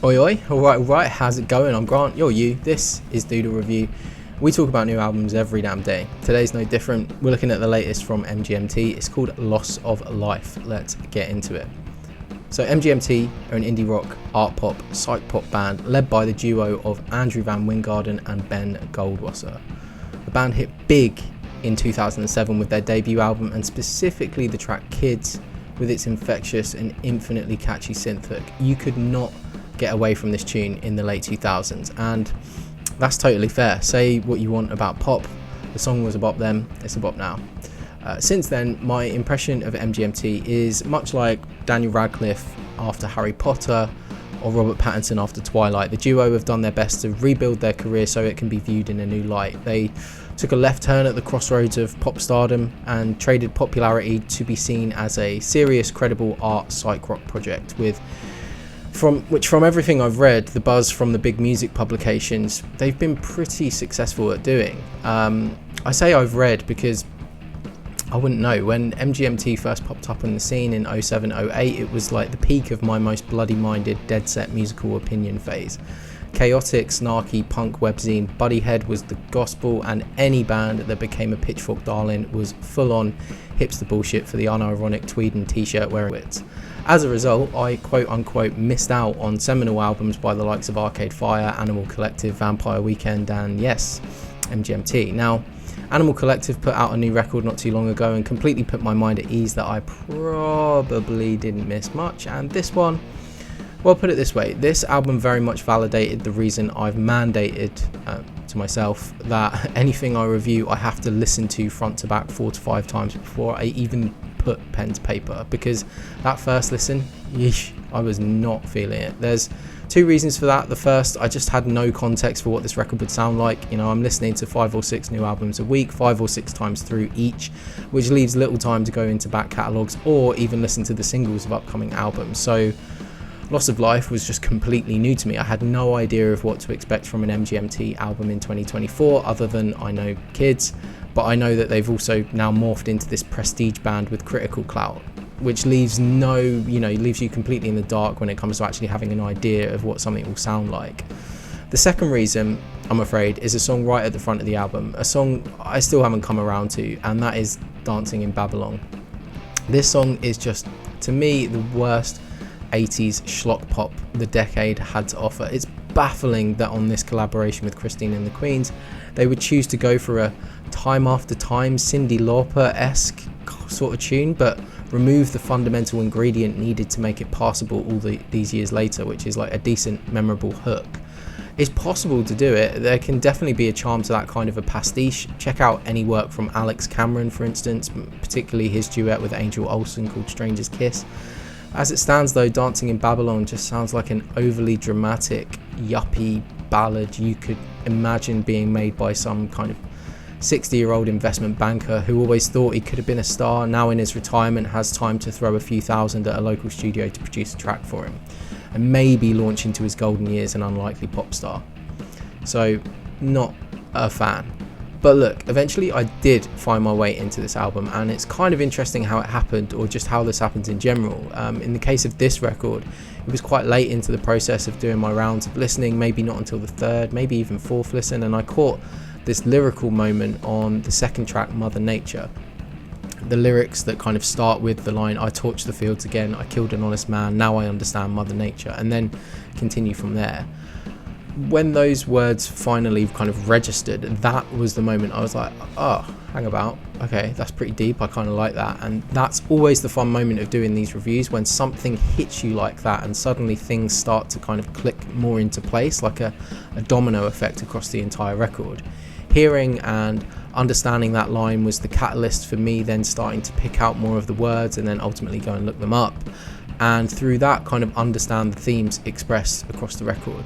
Oi oi, alright, how's it going? I'm Grant, you're you, this is Doodle Review. We talk about new albums every damn day. Today's no different, we're looking at the latest from MGMT, it's called Loss of Life. Let's get into it. So MGMT are an indie rock, art pop, psych pop band led by the duo of Andrew Van Wingarden and Ben Goldwasser. The band hit big in 2007 with their debut album, and specifically the track Kids with its infectious and infinitely catchy synth hook. You could not get away from this tune in the late 2000s, and that's totally fair. Say what you want about pop, the song was a bop then, it's a bop now. Since then, my impression of MGMT is much like Daniel Radcliffe after Harry Potter or Robert Pattinson after Twilight. The duo have done their best to rebuild their career so it can be viewed in a new light. They took a left turn at the crossroads of pop stardom and traded popularity to be seen as a serious, credible art psych rock project from everything I've read, the buzz from the big music publications, they've been pretty successful at doing. I say I've read because I wouldn't know. When MGMT first popped up on the scene in 07, 08, it was like the peak of my most bloody-minded, dead-set musical opinion phase. Chaotic, snarky punk webzine Buddyhead was the gospel, and any band that became a Pitchfork darling was full-on hipster bullshit for the unironic tweed and t-shirt wearing wits. As a result, I quote-unquote missed out on seminal albums by the likes of Arcade Fire, Animal Collective, Vampire Weekend, and yes, MGMT. Now, Animal Collective put out a new record not too long ago and completely put my mind at ease that I probably didn't miss much, and this one, well, put it this way, this album very much validated the reason I've mandated to myself that anything I review I have to listen to front to back 4 to 5 times before I even put pen to paper, because that first listen, yeesh, I was not feeling it. There's two reasons for that. The first, I just had no context for what this record would sound like. You know, I'm listening to 5 or 6 new albums a week, 5 or 6 times through each, which leaves little time to go into back catalogues or even listen to the singles of upcoming albums. So Loss of Life was just completely new to me. I had no idea of what to expect from an MGMT album in 2024 other than I know Kids, but I know that they've also now morphed into this prestige band with critical clout, which leaves leaves you completely in the dark when it comes to actually having an idea of what something will sound like. The second reason, I'm afraid, is a song right at the front of the album, a song I still haven't come around to, and that is Dancing in Babylon. This song is just, to me, the worst 80s schlock pop the decade had to offer. It's baffling that on this collaboration with Christine and the Queens, they would choose to go for a Time After Time Cyndi Lauper-esque sort of tune, but remove the fundamental ingredient needed to make it passable all these years later, which is like a decent, memorable hook. It's possible to do it. There can definitely be a charm to that kind of a pastiche. Check out any work from Alex Cameron, for instance, particularly his duet with Angel Olsen called Stranger's Kiss. As it stands though, Dancing in Babylon just sounds like an overly dramatic, yuppie ballad you could imagine being made by some kind of 60-year-old investment banker who always thought he could have been a star, now in his retirement has time to throw a few thousand at a local studio to produce a track for him, and maybe launch into his golden years an unlikely pop star. So, not a fan. But look, eventually I did find my way into this album, and it's kind of interesting how it happened, or just how this happens in general. In the case of this record, it was quite late into the process of doing my rounds of listening, maybe not until the 3rd, maybe even 4th listen, and I caught this lyrical moment on the second track, Mother Nature. The lyrics that kind of start with the line, I torched the fields again, I killed an honest man, now I understand Mother Nature, and then continue from there. When those words finally kind of registered, that was the moment I was like, oh, hang about, okay, that's pretty deep, I kind of like that. And that's always the fun moment of doing these reviews, when something hits you like that and suddenly things start to kind of click more into place, like a domino effect across the entire record. Hearing and understanding that line was the catalyst for me then starting to pick out more of the words and then ultimately go and look them up, and through that kind of understand the themes expressed across the record.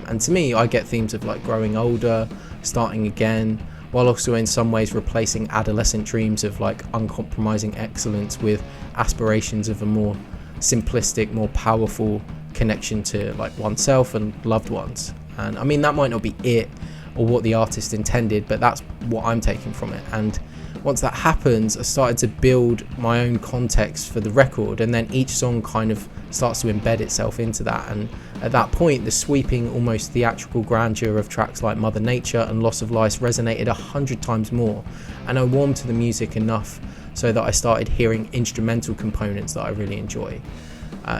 And to me, I get themes of like growing older, starting again, while also in some ways replacing adolescent dreams of like uncompromising excellence with aspirations of a more simplistic, more powerful connection to like oneself and loved ones. And I mean, that might not be it or what the artist intended, but that's what I'm taking from it. And once that happens, I started to build my own context for the record, and then each song kind of starts to embed itself into that. And at that point, the sweeping, almost theatrical grandeur of tracks like Mother Nature and Loss of Life resonated 100 times more, and I warmed to the music enough so that I started hearing instrumental components that I really enjoy.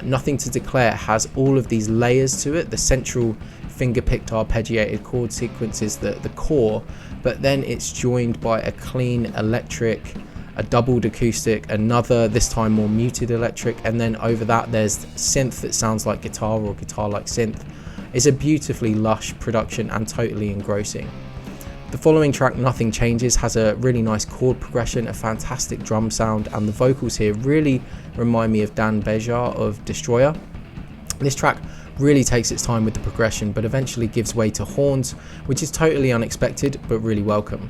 Nothing to Declare has all of these layers to it. The central finger-picked arpeggiated chord sequence is the core, but then it's joined by a clean electric, a doubled acoustic, another, this time more muted electric, and then over that there's synth that sounds like guitar or guitar-like synth. It's a beautifully lush production and totally engrossing. The following track, Nothing Changes, has a really nice chord progression, a fantastic drum sound, and the vocals here really remind me of Dan Bejar of Destroyer. This track really takes its time with the progression, but eventually gives way to horns, which is totally unexpected but really welcome.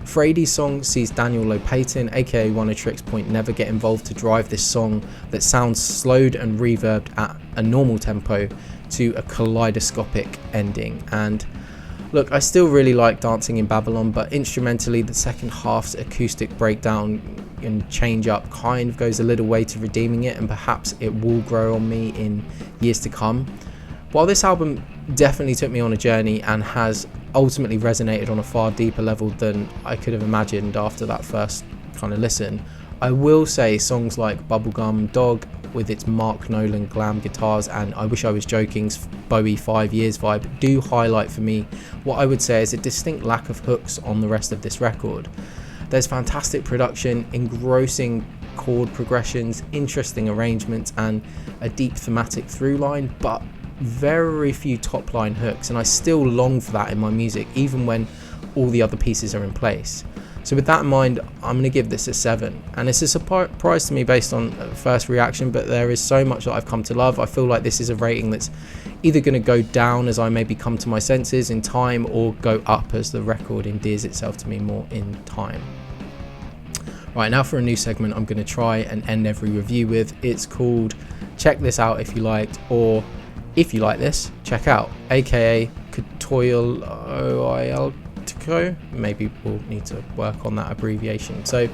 Frady's song sees Daniel Lopatin, aka Oneohtrix Point Never, get involved to drive this song that sounds slowed and reverbed at a normal tempo to a kaleidoscopic ending. And look, I still really like Dancing in Babylon, but instrumentally the second half's acoustic breakdown and change up kind of goes a little way to redeeming it, and perhaps it will grow on me in years to come. While this album definitely took me on a journey and has ultimately resonated on a far deeper level than I could have imagined after that first kind of listen, I will say songs like Bubblegum Dog with its Mark Nolan glam guitars and I Wish I Was Joking's Bowie 5 Years vibe do highlight for me what I would say is a distinct lack of hooks on the rest of this record. There's fantastic production, engrossing chord progressions, interesting arrangements, and a deep thematic through line, but very few top line hooks, and I still long for that in my music even when all the other pieces are in place. So with that in mind, I'm going to give this a 7, and it's a surprise to me based on first reaction, but there is so much that I've come to love. I feel like this is a rating that's either going to go down as I maybe come to my senses in time, or go up as the record endears itself to me more in time. Right, now for a new segment I'm going to try and end every review with. It's called Check This Out If You Liked, or If You Like This, Check Out, aka Cotoil. Maybe we'll need to work on that abbreviation. So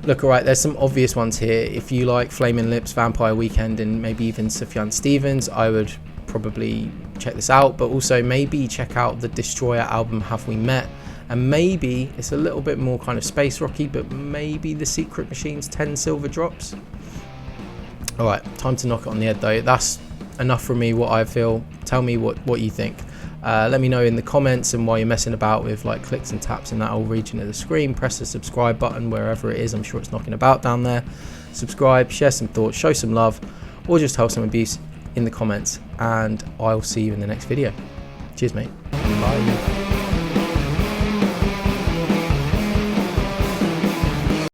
look, alright, there's some obvious ones here. If you like Flaming Lips, Vampire Weekend, and maybe even Sufjan Stevens, I would probably check this out, but also maybe check out the Destroyer album Have We Met, and maybe it's a little bit more kind of space rocky, but maybe the Secret Machine's 10 Silver Drops. Alright, time to knock it on the head though. That's enough from me, what I feel. Tell me what you think. Let me know in the comments, and while you're messing about with like clicks and taps in that whole region of the screen, press the subscribe button wherever it is. I'm sure it's knocking about down there. Subscribe, share some thoughts, show some love, or just tell some abuse in the comments, and I'll see you in the next video. Cheers, mate. Bye.